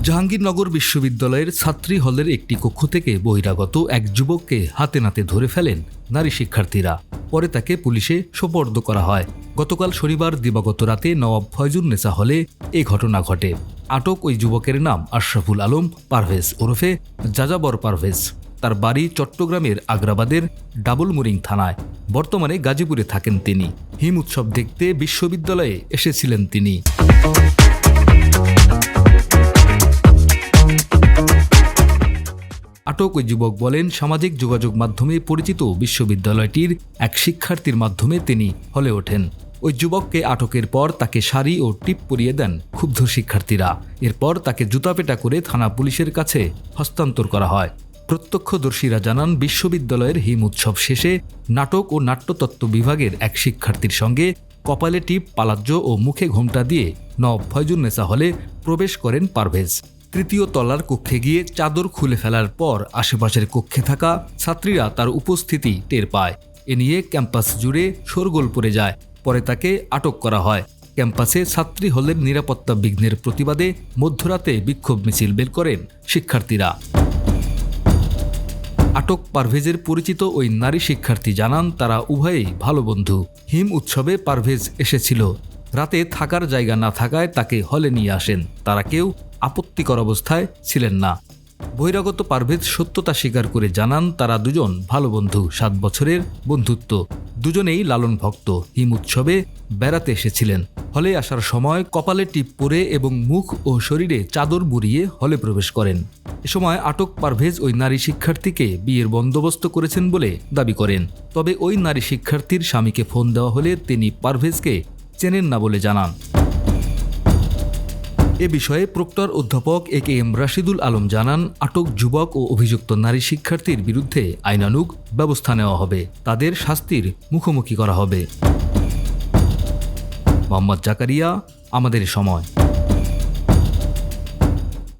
জাহাঙ্গীরনগর বিশ্ববিদ্যালয়ের ছাত্রী হলের একটি কক্ষ থেকে বহিরাগত এক যুবককে হাতে নাতে ধরে ফেলেন নারী শিক্ষার্থীরা। পরে তাকে পুলিশে সোপর্দ করা হয়। গতকাল শনিবার দিবাগত রাতে নওয়াব ফয়জুন্নেসা হলে এ ঘটনা ঘটে। আটক ওই যুবকের নাম আশরাফুল আলম পারভেজ ওরফে যাযাবর পারভেজ। তার বাড়ি চট্টগ্রামের আগ্রাবাদের ডাবলমুরিং থানায়। বর্তমানে গাজীপুরে থাকেন তিনি। হিম উৎসব দেখতে বিশ্ববিদ্যালয়ে এসেছিলেন তিনি। আটক ওই যুবক বলেন, সামাজিক যোগাযোগ মাধ্যমে পরিচিত বিশ্ববিদ্যালয়টির এক শিক্ষার্থীর মাধ্যমে তিনি হলে ওঠেন। ওই যুবককে আটকের পর তাকে শাড়ি ও টিপ পরিয়ে দেন ক্ষুব্ধ শিক্ষার্থীরা। এরপর তাকে জুতাপেটা করে থানা পুলিশের কাছে হস্তান্তর করা হয়। প্রত্যক্ষদর্শীরা জানান, বিশ্ববিদ্যালয়ের হিম উৎসব শেষে নাটক ও নাট্যতত্ত্ব বিভাগের এক শিক্ষার্থীর সঙ্গে কপালে টিপ, পালাজ্য ও মুখে ঘোমটা দিয়ে নওয়াব ফয়জুন্নেসা হলে প্রবেশ করেন পারভেজ। তৃতীয় তলার কক্ষে গিয়ে চাদর খুলে ফেলার পর আশেপাশের কক্ষে থাকা ছাত্রীরা তার উপস্থিতি টের পায়। এ নিয়ে ক্যাম্পাস জুড়ে শোরগোল পড়ে যায়। পরে তাকে আটক করা হয়। ক্যাম্পাসে ছাত্রী হলের নিরাপত্তা বিঘ্নের প্রতিবাদে মধ্যরাতে বিক্ষোভ মিছিল বের করেন শিক্ষার্থীরা। আটক পারভেজের পরিচিত ওই নারী শিক্ষার্থী জানান, তারা উভয়েই ভালো বন্ধু। হিম উৎসবে পারভেজ এসেছিল। রাতে থাকার জায়গা না থাকায় তাকে হলে নিয়ে আসেন। তারা কেউ আপত্তিকর অবস্থায় ছিলেন না। বহিরাগত পারভেজ সত্যতা স্বীকার করে জানান, তারা দুজন ভালো বন্ধু, 7 বছরের বন্ধুত্ব। দুজনেই লালন ভক্ত। হিম উৎসবে বেড়াতে এসেছিলেন। হলে আসার সময় কপালে টিপ পরে এবং মুখ ও শরীরে চাদর মুড়িয়ে হলে প্রবেশ করেন। এ সময় আটক পারভেজ ওই নারী শিক্ষার্থীকে বিয়ের বন্দোবস্ত করেছেন বলে দাবি করেন। তবে ওই নারী শিক্ষার্থীর স্বামীকে ফোন দেওয়া হলে তিনি পারভেজকে চেনেন না বলে জানান। এ বিষয়ে প্রক্টর অধ্যাপক AKM রাশিদুল আলম জানান, আটক যুবক ও অভিযুক্ত নারী শিক্ষার্থীর বিরুদ্ধে আইনানুগ ব্যবস্থা নেওয়া হবে। তাদের শাস্তির মুখোমুখি করা হবে। মোহাম্মদ জাকারিয়া, আমাদের সময়।